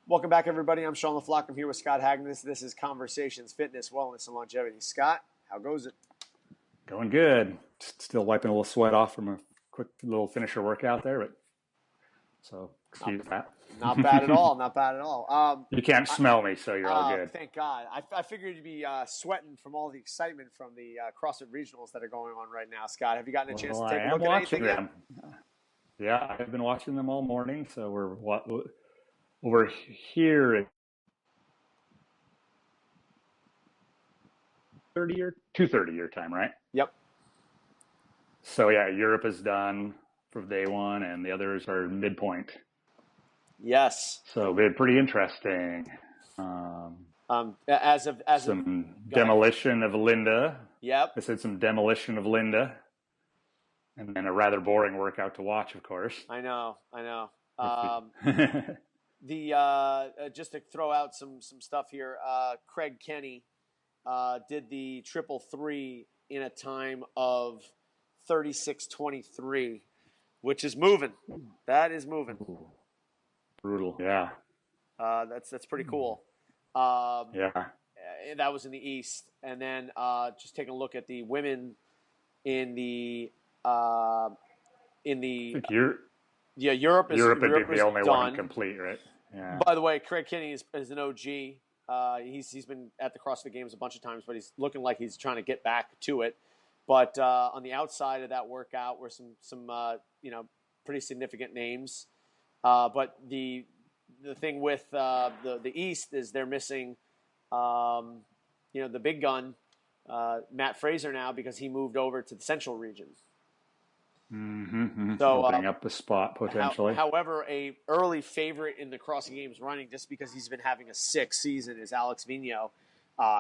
Welcome back, everybody. I'm Sean LaFlock. I'm here with Scott Hagnes. This is Conversations, Fitness, Wellness, and Longevity. Scott, how goes it? Going good. Still wiping a little sweat off from a quick little finisher workout there, but so excuse that. Not bad at all. Not bad at all. You can't smell me, so you're all good. Thank God. I figured you'd be sweating from all the excitement from the CrossFit regionals that are going on right now. Scott, have you gotten a chance to take a look at anything them. yet? Yeah, I've been watching them all morning. So we're here at 2:30 your time, right? Yep. So yeah, Europe is done for day one, and the others are midpoint. Yes. So it's been pretty interesting. Demolition of Linda. Yep. I said some demolition of Linda, and then a rather boring workout to watch, of course. I know. Just to throw out some stuff here, Craig Kenny did the 333 in a time of 36:23, which is moving. That is moving. Ooh. Brutal. Yeah. That's pretty cool. Yeah. That was in the East, and then just taking a look at the women in the Europe is the only done. one complete, right? Yeah. By the way, Craig Kenny is an OG. He's been at the CrossFit Games a bunch of times, but he's looking like he's trying to get back to it. But on the outside of that workout were some pretty significant names. But the thing with the East is they're missing the big gun, Matt Fraser now, because he moved over to the Central region. Mm-hmm. So opening up the spot potentially. However, a early favorite in the CrossFit Games running, just because he's been having a sick season, is Alex Vigneault.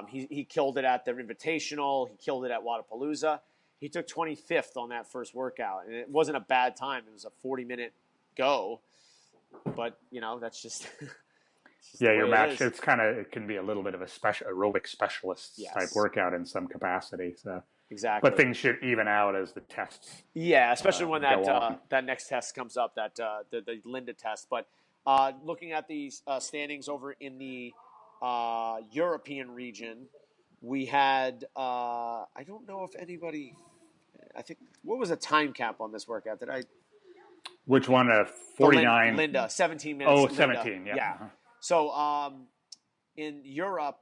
He killed it at the Invitational. He killed it at Wadapalooza. He took 25th on that first workout, and it wasn't a bad time. It was a 40-minute go, but that's just. Your match. It can be a little bit of a aerobic specialist type workout in some capacity. So. Exactly. But things should even out as the tests. Yeah, especially when that next test comes up, that the Linda test. But looking at these standings over in the European region, we had I don't know if anybody. I think what was the time cap on this workout? Which one? 49. Linda, 17 minutes. Oh, 17. Yeah. Uh-huh. So in Europe.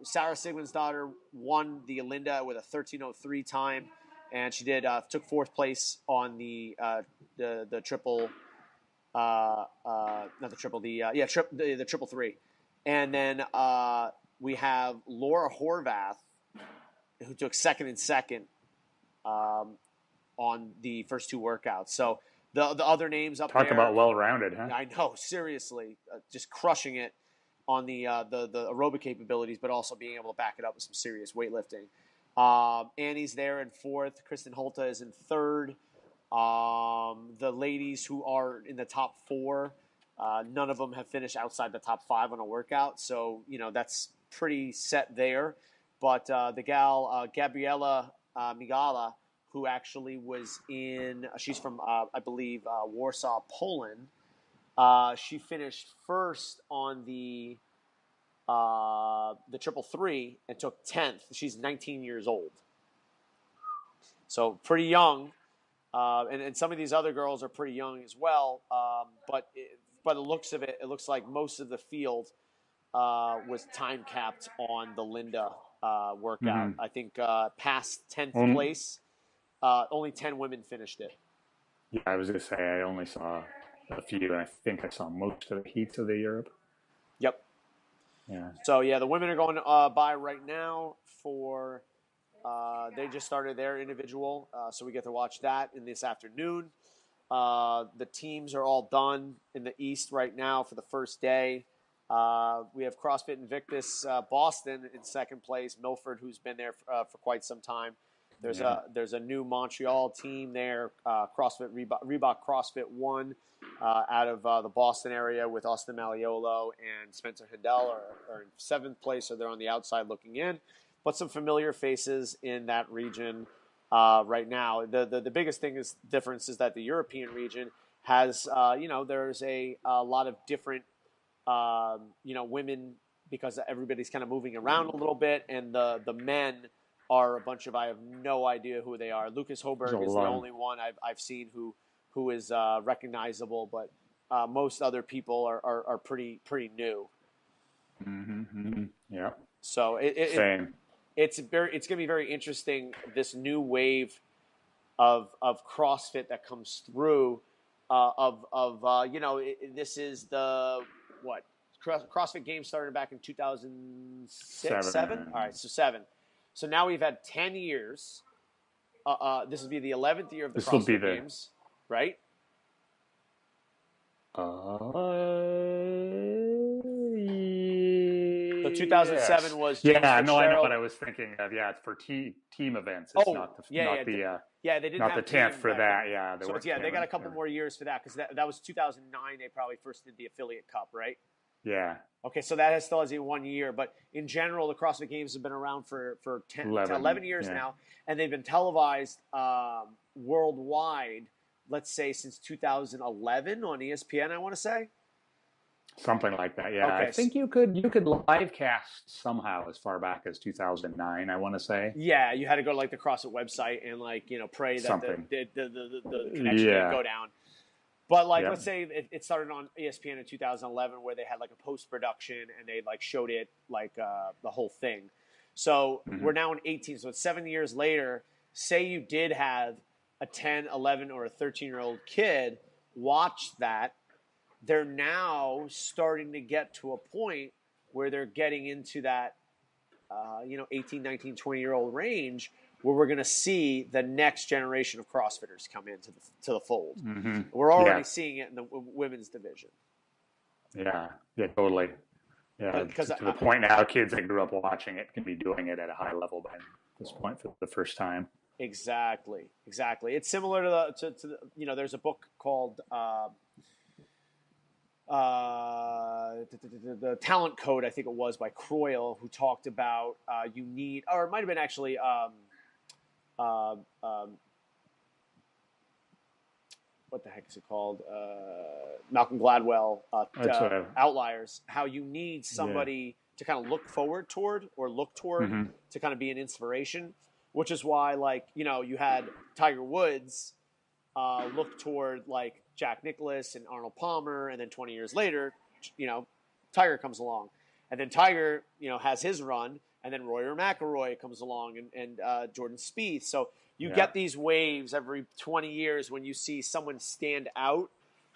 Sarah Sigmundsdottir won the Linda with a 13:03 time, and she took fourth place on the triple, not the triple, the triple three, and then we have Laura Horvath, who took second and second on the first two workouts. So the other names up there. Talk about well-rounded, huh? I know, seriously, just crushing it on the aerobic capabilities, but also being able to back it up with some serious weightlifting. Annie's there in fourth. Kristen Holta is in third. The ladies who are in the top four, none of them have finished outside the top five on a workout. So, that's pretty set there. But the gal, Gabriela Migala, who actually was she's from, I believe, Warsaw, Poland. She finished first on the 333 and took 10th. She's 19 years old, so pretty young. And some of these other girls are pretty young as well. But by the looks of it, it looks like most of the field was time capped on the Linda workout. Mm-hmm. I think past 10th place, only 10 women finished it. Yeah, I was going to say I only saw a few, and I think I saw most of the heats of the Europe. Yep. Yeah. So, the women are going by right now for they just started their individual, so we get to watch that in this afternoon. The teams are all done in the East right now for the first day. We have CrossFit Invictus Boston in second place, Milford, who's been there for quite some time. There's a new Montreal team there, Reebok Crossfit 1 out of the Boston area with Austin Maliolo and Spencer Hindell are in seventh place, so they're on the outside looking in. But some familiar faces in that region right now. The biggest difference is that the European region has, there's a lot of different women, because everybody's kind of moving around a little bit, and the men are a bunch of, I have no idea who they are. Lucas Hoberg is the only one I've seen who is recognizable, but most other people are pretty new. Mm-hmm. Yeah. So Same. It's going to be very interesting, this new wave of CrossFit that comes through. This is the what CrossFit Games started back in 2006, seven. All right, so 7. So now we've had 10 years. This will be the 11th year of the CrossFit Games, right? So 2007 yes. was James Fitzgerald. No, I know what I was thinking of. Yeah, it's for team events. It's not the they didn't not have the 10th for that. Yeah, so they got a couple more years for that, because that was 2009. They probably first did the affiliate cup, right? Yeah. Okay, so that still has a 1 year, but in general, the CrossFit Games have been around for 11 years now, and they've been televised worldwide. Let's say since 2011 on ESPN, I want to say. Something like that, yeah. Okay. I think you could live cast somehow as far back as 2009, I want to say. Yeah, you had to go to like the CrossFit website and pray that the connection didn't go down. But let's say it started on ESPN in 2011, where they had like a post-production and they showed it the whole thing. So we're now in 18, so it's 7 years later. Say you did have a 10, 11, or a 13-year-old kid watch that. They're now starting to get to a point where they're getting into that, 18, 19, 20-year-old range, where we're going to see the next generation of CrossFitters come into the fold. Mm-hmm. We're already seeing it in the women's division. Yeah, totally. Yeah, to the point now, kids that grew up watching it can be doing it at a high level by this point for the first time. Exactly. It's similar to the there's a book called the Talent Code, I think it was, by Croyle, who talked about you need, or it might have been actually what the heck is it called? Malcolm Gladwell, Outliers, how you need somebody to kind of look forward toward to kind of be an inspiration, which is why, you had Tiger Woods look toward Jack Nicklaus and Arnold Palmer, and then 20 years later, Tiger comes along, and then Tiger, has his run, and then Rory McIlroy comes along, and Jordan Spieth. So you get these waves every 20 years when you see someone stand out,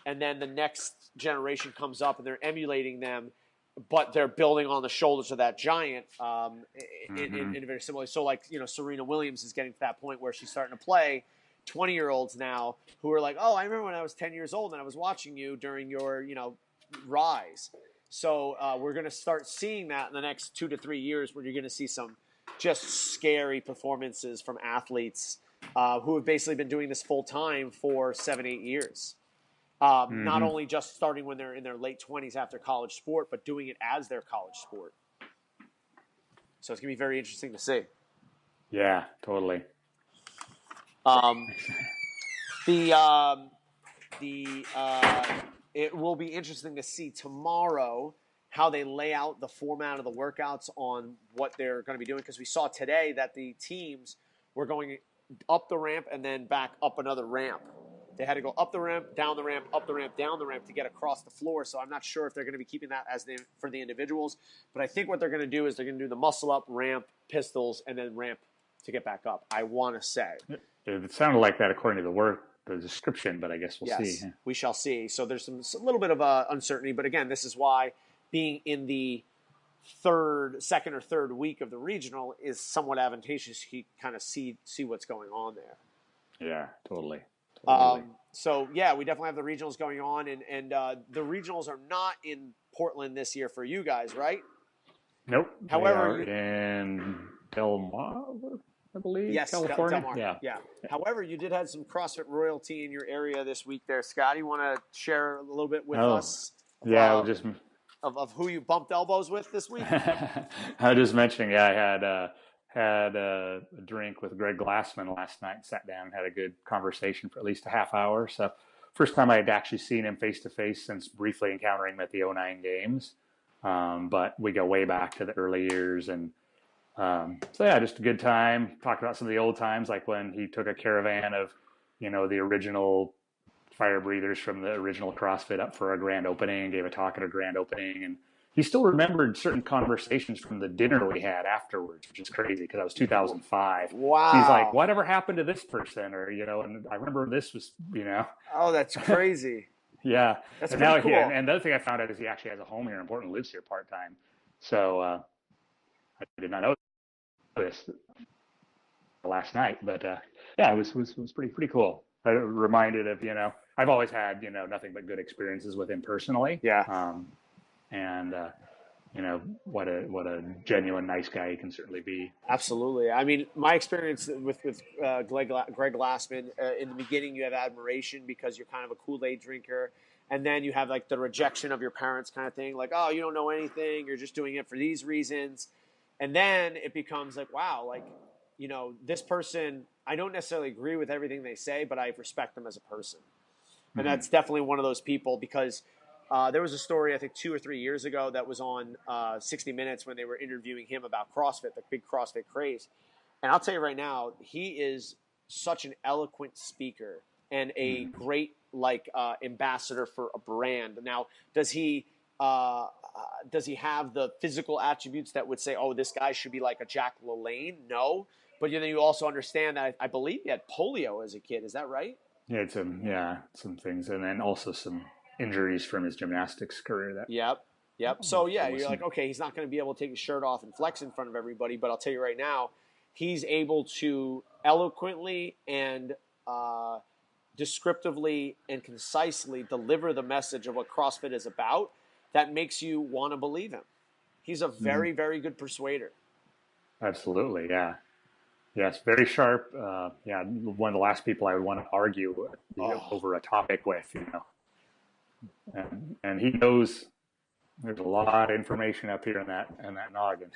and then the next generation comes up and they're emulating them, but they're building on the shoulders of that giant in very similar. So Serena Williams is getting to that point where she's starting to play 20-year-olds now who are like, oh, I remember when I was 10 years old and I was watching you during your, rise. So we're going to start seeing that in the next 2 to 3 years, where you're going to see some just scary performances from athletes who have basically been doing this full time for 7-8 years. Not only just starting when they're in their late 20s after college sport, but doing it as their college sport. So it's going to be very interesting to see. Yeah, totally. It will be interesting to see tomorrow how they lay out the format of the workouts on what they're going to be doing, because we saw today that the teams were going up the ramp and then back up another ramp. They had to go up the ramp, down the ramp, up the ramp, down the ramp to get across the floor. So I'm not sure if they're going to be keeping that for the individuals, but I think what they're going to do is they're going to do the muscle up, ramp, pistols, and then ramp to get back up, I want to say. It sounded like that according to the description, but I guess we'll see. We shall see. So there's a little bit of uncertainty, but again, this is why being in the second or third week of the regional is somewhat advantageous. You kind of see what's going on there. Yeah, totally. So yeah, we definitely have the regionals going on, and the regionals are not in Portland this year for you guys, right? Nope. However, in Del Mar, I believe. Yes, California. Del Mar. Yeah. However, you did have some CrossFit royalty in your area this week there. Scott, you want to share a little bit with us? Yeah, of who you bumped elbows with this week? I was just mentioning, I had a drink with Greg Glassman last night, sat down and had a good conversation for at least a half hour. So first time I had actually seen him face to face since briefly encountering him at the '09 games. But we go way back to the early years, and so yeah, just a good time. Talked about some of the old times, like when he took a caravan of, the original fire breathers from the original CrossFit up for a grand opening, gave a talk at a grand opening, and he still remembered certain conversations from the dinner we had afterwards, which is crazy because that was 2005. Wow. So he's like, whatever happened to this person? Or, and I remember this was, Oh, that's crazy. Yeah. That's and pretty now cool. And the other thing I found out is he actually has a home here in Portland, lives here part-time. So I did not know this last night, but yeah, it was pretty cool. I reminded of, I've always had, nothing but good experiences with him personally. Yeah. And what a genuine nice guy he can certainly be. Absolutely. I mean, my experience with Greg Glassman, in the beginning, you have admiration because you're kind of a Kool-Aid drinker. And then you have like the rejection of your parents kind of thing. Like, oh, you don't know anything. You're just doing it for these reasons. And then it becomes like, wow, like, this person, I don't necessarily agree with everything they say, but I respect them as a person. And that's definitely one of those people because there was a story, I think 2 or 3 years ago that was on 60 Minutes when they were interviewing him about CrossFit, the big CrossFit craze. And I'll tell you right now, he is such an eloquent speaker and a great ambassador for a brand. Now, does he have the physical attributes that would say, oh, this guy should be like a Jack LaLanne? No. But you also understand that I believe he had polio as a kid. Is that right? Yeah, some things, and then also some injuries from his gymnastics career. Yep. So yeah, you're like, okay, he's not going to be able to take his shirt off and flex in front of everybody, but I'll tell you right now, he's able to eloquently and descriptively and concisely deliver the message of what CrossFit is about that makes you want to believe him. He's a very, very good persuader. Absolutely, yeah. Yes, very sharp. Yeah, one of the last people I would want to argue over a topic with, and he knows there's a lot of information up here in that noggin.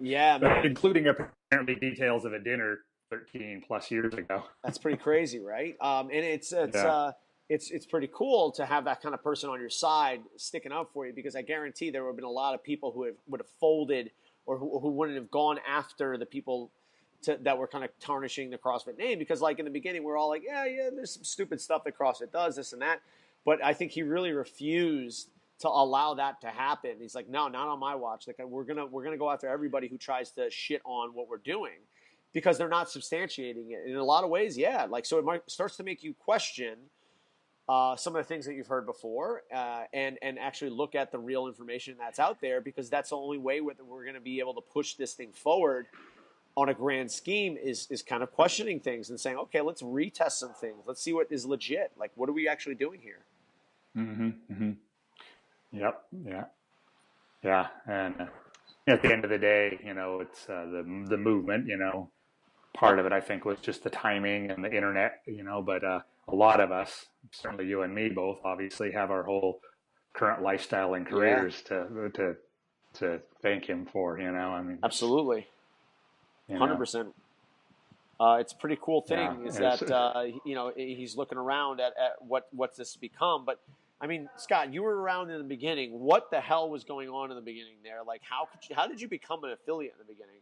Yeah, man. Including apparently details of a dinner 13 plus years ago. That's pretty crazy, right? And it's pretty cool to have that kind of person on your side sticking up for you because I guarantee there would have been a lot of people who would have folded or who wouldn't have gone after the people that were kind of tarnishing the CrossFit name because like in the beginning we're all like yeah there's some stupid stuff that CrossFit does this and that, but I think he really refused to allow that to happen. He's like, no, not on my watch. Like we're gonna go after everybody who tries to shit on what we're doing because they're not substantiating it. And in a lot of ways, yeah, like so it starts to make you question some of the things that you've heard before and actually look at the real information that's out there because that's the only way we're going to be able to push this thing forward on a grand scheme is kind of questioning things and saying, okay, let's retest some things. Let's see what is legit. Like, what are we actually doing here? Yep. Yeah. And at the end of the day, it's the movement, part of it, I think, was just the timing and the internet, but a lot of us, certainly you and me both, obviously have our whole current lifestyle and careers to thank him for, I mean, absolutely. 100%. It's a pretty cool thing that he's looking around at what's this become. But I mean, Scott, you were around in the beginning. What the hell was going on in the beginning there? Like, how did you become an affiliate in the beginning?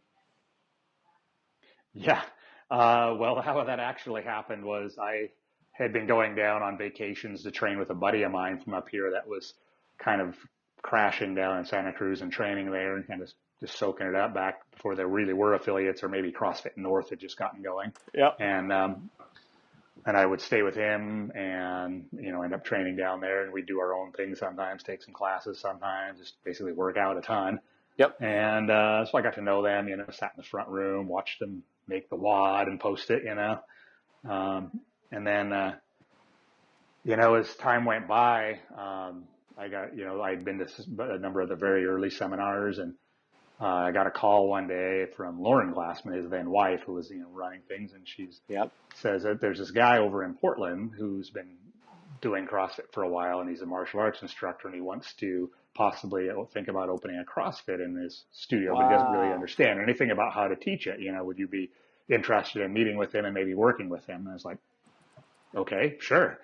Yeah. Well, how that actually happened was I had been going down on vacations to train with a buddy of mine from up here that was kind of crashing down in Santa Cruz and training there and kind of just soaking it up back before there really were affiliates or maybe CrossFit North had just gotten going. Yeah. And I would stay with him and, end up training down there and we'd do our own thing sometimes, take some classes sometimes, just basically work out a ton. Yep. And so I got to know them, sat in the front room, watched them make the WOD and post it, and then, as time went by, I got, I'd been to a number of the very early seminars and I got a call one day from Lauren Glassman, his then wife, who was, running things. And she says that there's this guy over in Portland who's been doing CrossFit for a while and he's a martial arts instructor and he wants to possibly think about opening a CrossFit in his studio, but he doesn't really understand anything about how to teach it. Would you be interested in meeting with him and maybe working with him? And I was like, okay, sure.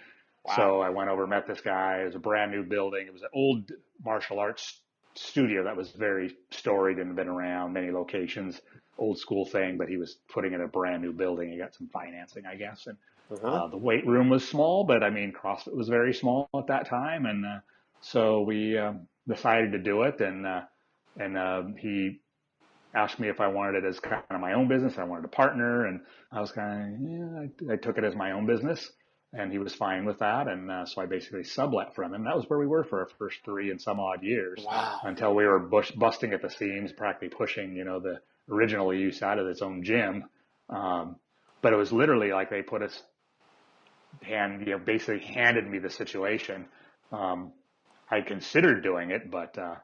Wow. So I went over, met this guy. It was a brand new building. It was an old martial arts studio that was very storied and been around many locations, old school thing, but he was putting in a brand new building. He got some financing, I guess. And Uh-huh. the weight room was small, but I mean, CrossFit was very small at that time. And so we decided to do it. And he asked me if I wanted it as kind of my own business. I wanted to partner, and I was kind of, yeah, I took it as my own business, and he was fine with that. And so I basically sublet from him. That was where we were for our first 3 and some odd years Wow. until we were busting at the seams, practically pushing, the original use out of its own gym. But it was literally like they put us basically handed me the situation. I considered doing it, but I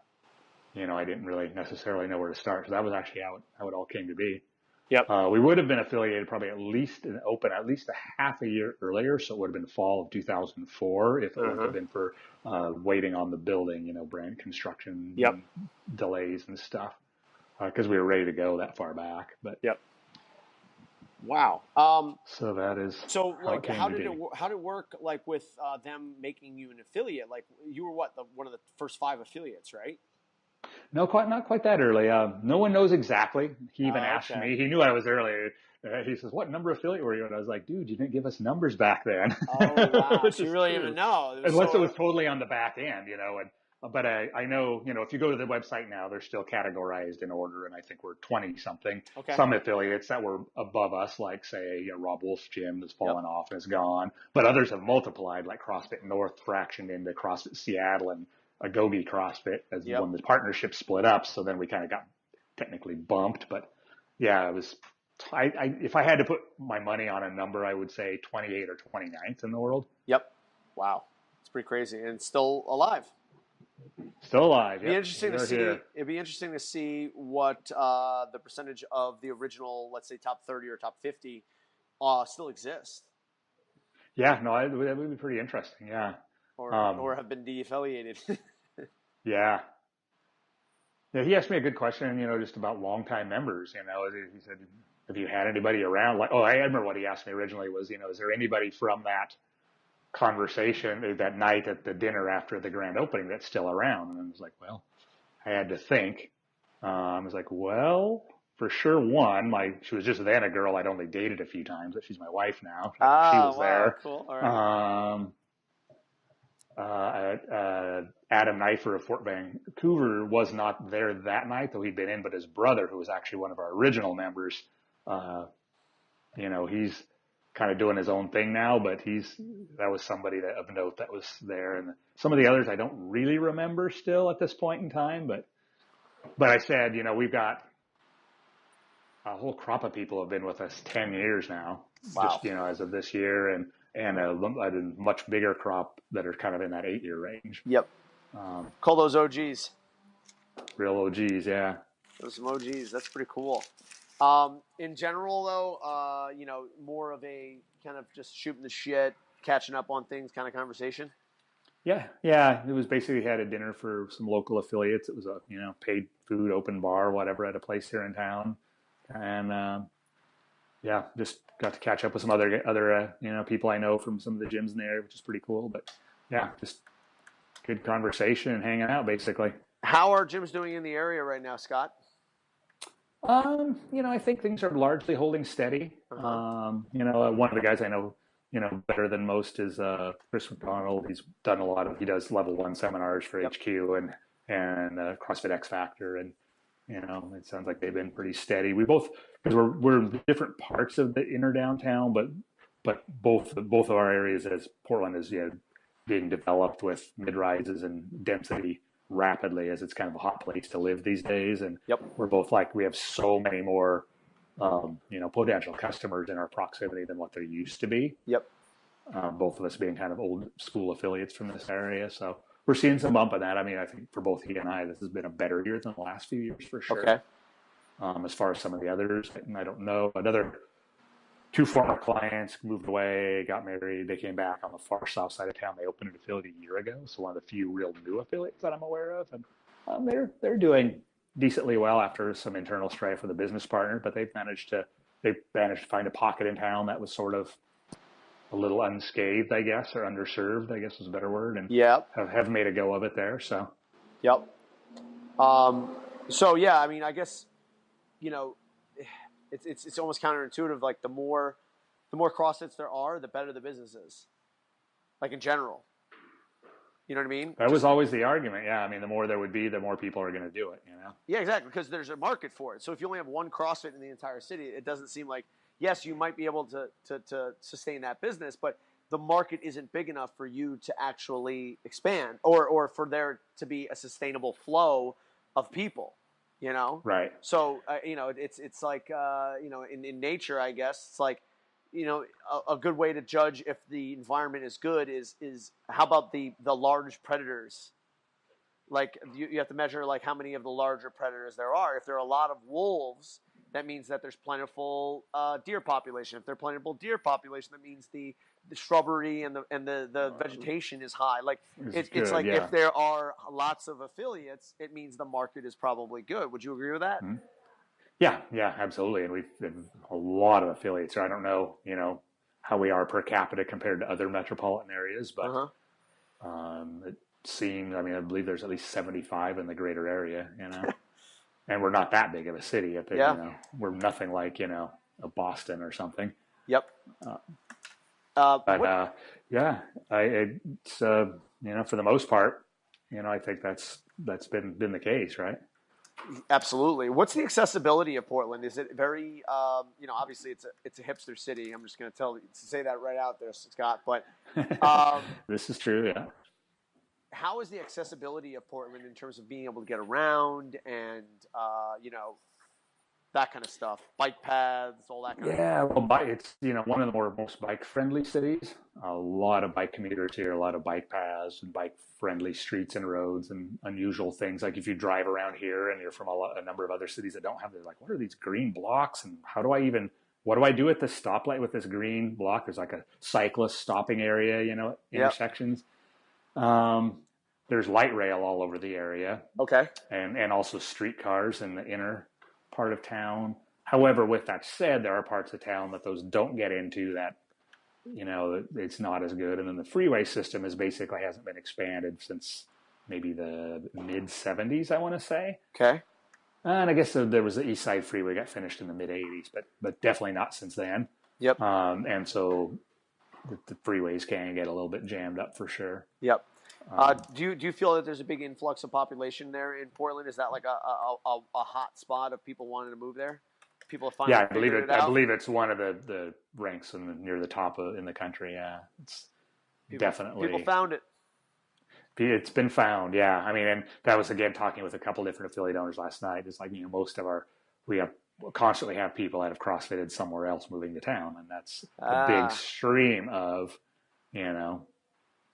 didn't really necessarily know where to start. So that was actually how it all came to be. Yep. We would have been affiliated probably at least a half a year earlier. So it would have been fall of 2004 if it wouldn't have been for waiting on the building, brand construction Yep. delays and stuff, because we were ready to go that far back. But Yep. Wow. So that is So like, how did it work? Like with them making you an affiliate? Like you were one of the first 5 affiliates, right? No, not quite that early. No one knows exactly. He even asked Okay. me. He knew I was early. He says, "What number affiliate were you?" And I was like, "Dude, you didn't give us numbers back then." Oh wow! Which So you is really true. didn't even know, Unless it was totally on the back end, but I know, if you go to the website now, they're still categorized in order, and I think we're 20 something. Okay. Some affiliates that were above us, like say, Rob Wolf's gym has fallen Yep. off and is gone, but others have multiplied, like CrossFit North fractioned into CrossFit Seattle and Agoge CrossFit as when the partnership split up. So then we kind of got technically bumped, but yeah, it was. If I had to put my money on a number, I would say 28 or 29th in the world. Yep. Wow. It's pretty crazy, and still alive. Still alive. It'd be interesting to see. It'd be interesting to see what the percentage of the original, let's say, top 30 or top 50, still exist. Yeah, no, that would be pretty interesting. Yeah. Or have been de-affiliated. Yeah. Yeah, he asked me a good question, just about longtime members. He said, "Have you had anybody around?" Like, I remember what he asked me originally was, is there anybody from that conversation that night at the dinner after the grand opening that's still around? And I was like, well, I had to think. I was like, well, for sure, one, she was just then a girl I'd only dated a few times, but she's my wife now. She was there. Cool. All right. Adam Knifer of Fort Vancouver was not there that night, though he'd been in, but his brother, who was actually one of our original members, he's kind of doing his own thing now, but that was somebody of note that was there. And some of the others I don't really remember still at this point in time, but I said, we've got a whole crop of people have been with us 10 years now, just, as of this year, and a much bigger crop that are kind of in that 8-year range. Yep. Call those OGs. Real OGs, yeah. Those some OGs. That's pretty cool. In general, though, more of a kind of just shooting the shit, catching up on things kind of conversation. Yeah. It was basically had a dinner for some local affiliates. It was a paid food, open bar, whatever, at a place here in town, and just got to catch up with some other people I know from some of the gyms in the area, which is pretty cool. But yeah, just good conversation and hanging out basically. How are gyms doing in the area right now, Scott? I think things are largely holding steady. One of the guys I know, better than most is Chris McDonald. He does level 1 seminars for HQ and CrossFit X Factor, and it sounds like they've been pretty steady. We both, because we're in different parts of the inner downtown, but both of our areas, as Portland is being developed with mid-rises and density rapidly, as it's kind of a hot place to live these days. And we're both we have so many more, potential customers in our proximity than what there used to be. Yep. Both of us being kind of old school affiliates from this area. So we're seeing some bump in that. I mean, I think for both he and I, this has been a better year than the last few years for sure. Okay. As far as some of the others, and I don't know, another 2 former clients moved away, got married. They came back on the far south side of town. They opened an affiliate a year ago. So one of the few real new affiliates that I'm aware of. And they're doing decently well after some internal strife with a business partner, but they've managed to find a pocket in town that was sort of, a little unscathed, I guess, or underserved, I guess is a better word, and Yep. have made a go of it there. So, Yep. So yeah, I mean, I guess, you know, it's almost counterintuitive. Like the more CrossFits there are, the better the business is. Like in general, you know what I mean? that was always the argument. Yeah. I mean, the more there would be, the more people are going to do it, Yeah, exactly. Because there's a market for it. So if you only have one CrossFit in the entire city, it doesn't seem like, yes, you might be able to sustain that business, but the market isn't big enough for you to actually expand or for there to be a sustainable flow of people, you know? Right. So, it's like, in nature, I guess, it's like, a good way to judge if the environment is good is how about the large predators? Like you have to measure like how many of the larger predators there are. If there are a lot of wolves, that means that there's plentiful deer population. If there's plentiful deer population, that means the shrubbery and the vegetation is high. Like it's like if there are lots of affiliates, it means the market is probably good. Would you agree with that? Mm-hmm. Yeah, absolutely. And we've a lot of affiliates. I don't know, how we are per capita compared to other metropolitan areas, but it seems, I believe there's at least 75 in the greater area, and we're not that big of a city. We're nothing like, a Boston or something. Yep. It's, for the most part, I think that's been the case, right? Absolutely. What's the accessibility of Portland? Is it very, obviously it's a hipster city. I'm just going to say that right out there, Scott. But this is true. Yeah. How is the accessibility of Portland in terms of being able to get around and, that kind of stuff, bike paths, all that kind of stuff? Well, it's, one of the most bike-friendly cities. A lot of bike commuters here, a lot of bike paths and bike-friendly streets and roads and unusual things. Like if you drive around here and you're from a number of other cities that don't have, they're like, what are these green blocks? And what do I do at this stoplight with this green block? There's like a cyclist stopping area, intersections. There's light rail all over the area. Okay. And also streetcars in the inner part of town. However, with that said, there are parts of town that those don't get into that, it's not as good. And then the freeway system hasn't been expanded since maybe the mid 70s, I want to say. Okay. And I guess there was the East Side Freeway got finished in the mid 80s, but definitely not since then. Yep. And so the freeways can get a little bit jammed up for sure. Yep. Do you feel that there's a big influx of population there in Portland? Is that like a hot spot of people wanting to move there? People are finally figuring it out? I believe it's one of the ranks near the top in the country. Yeah, it's definitely people found it. It's been found. Yeah, and that was again talking with a couple different affiliate owners last night. It's like we constantly have people that have CrossFitted somewhere else moving to town, and that's a big stream of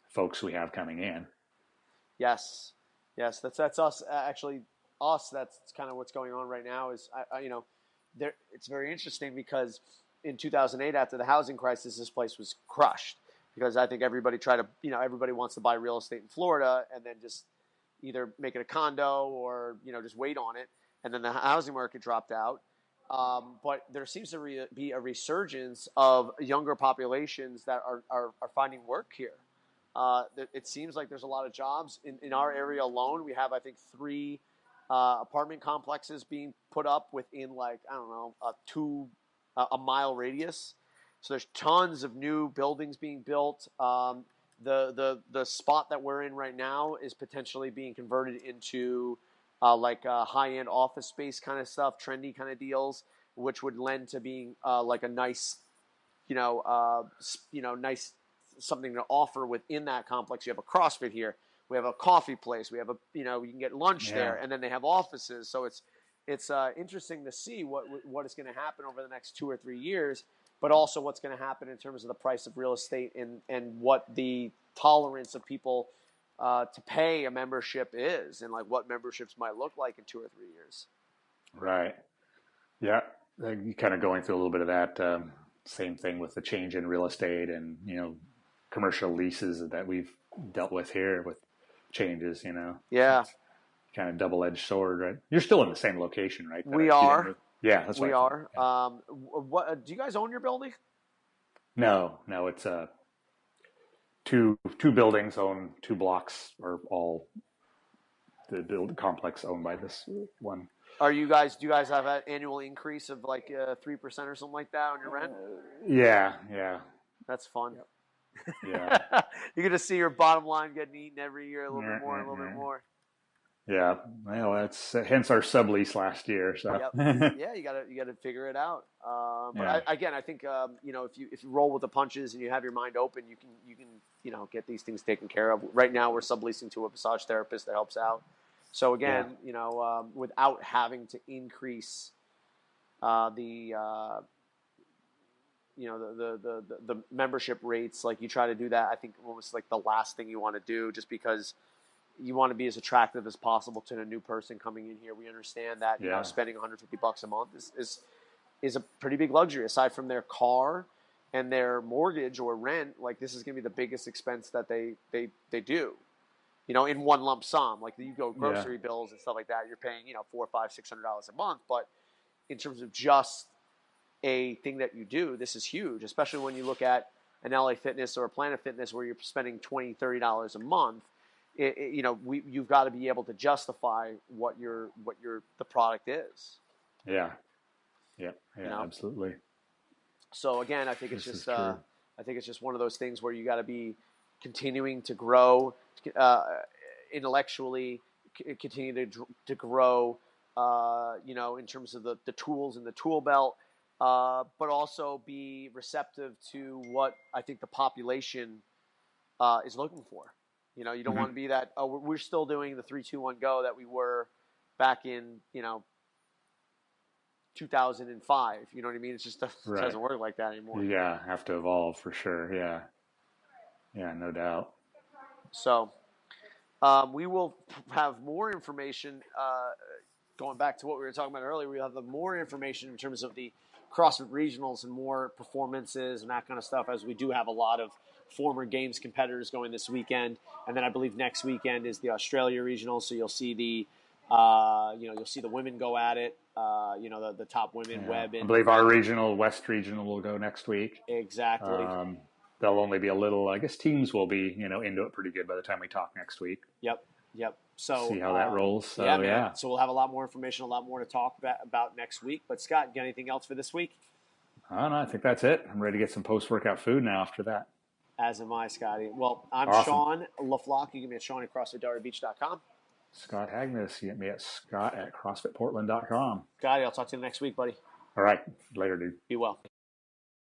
folks we have coming in. Yes, that's us. Actually, that's kind of what's going on right now. Is it's very interesting because in 2008, after the housing crisis, this place was crushed because I think everybody wants to buy real estate in Florida and then just either make it a condo or just wait on it, and then the housing market dropped out. But there seems to be a resurgence of younger populations that are finding work here. It seems like there's a lot of jobs in our area alone. We have, I think, 3 apartment complexes being put up within a mile radius. So there's tons of new buildings being built. The spot that we're in right now is potentially being converted into high-end office space kind of stuff, trendy kind of deals, which would lend to being like a nice, nice something to offer within that complex. You have a CrossFit here. We have a coffee place. We have you can get lunch there, and then they have offices. So it's interesting to see what is going to happen over the next 2 or 3 years, but also what's going to happen in terms of the price of real estate and what the tolerance of people to pay a membership is, and like what memberships might look like in 2 or 3 years. Right. Yeah. Kind of going through a little bit of that same thing with the change in real estate and, commercial leases that we've dealt with here with changes, Yeah. It's kind of double-edged sword, right? You're still in the same location, right? We are. Yeah, that's we right. are. What do you guys own your building? No, it's two buildings own 2 blocks, are all the complex owned by this one. Do you guys have an annual increase of like 3% or something like that on your rent? Yeah. That's fun. Yeah. You're gonna see your bottom line getting eaten every year a little bit more, a little bit Yeah. more. Yeah, well, that's hence our sublease last year. So Yep. Yeah, you gotta figure it out. But yeah, I think if you roll with the punches and you have your mind open, you can get these things taken care of. Right now, we're subleasing to a massage therapist that helps out. So again, without having to increase the the membership rates, like you try to do that. I think almost like the last thing you want to do, just because you want to be as attractive as possible to a new person coming in here. We understand that spending $150 a month is a pretty big luxury. Aside from their car and their mortgage or rent, like this is going to be the biggest expense that they do. In one lump sum. Like you go grocery bills and stuff like that, you're paying $400, $500, $600 a month. But in terms of just a thing that you do, this is huge, especially when you look at an LA Fitness or a Planet Fitness where you're spending $20, $30 a month. You've got to be able to justify what the product is. Yeah, absolutely. So again, I think it's just one of those things where you got to be continuing to grow intellectually, continue to grow, in terms of the tools in the tool belt, but also be receptive to what I think the population is looking for. You don't want to be that, we're still doing the 3, 2, 1 go that we were back in, 2005. You know what I mean? It just doesn't work like that anymore. Yeah, have to evolve for sure. Yeah, no doubt. So we will have more information, going back to what we were talking about earlier. We'll have more information in terms of the CrossFit regionals and more performances and that kind of stuff, as we do have a lot of former games competitors going this weekend. And then I believe next weekend is the Australia regional. So you'll see the women go at it. The top women, Webb. I believe our West regional will go next week. Exactly. There'll only be a little, I guess teams will be, into it pretty good by the time we talk next week. Yep. So see how that rolls. So, man. So we'll have a lot more information, a lot more to talk about next week. But Scott, got anything else for this week? I don't know. I think that's it. I'm ready to get some post-workout food now after that. As am I, Scotty. Well, I'm awesome. Sean LaFlock. You can get me at Sean at CrossFitDarbyBeach.com. Scott Agnes. You get me at Scott at CrossFitPortland.com. Scotty, I'll talk to you next week, buddy. All right. Later, dude. Be well.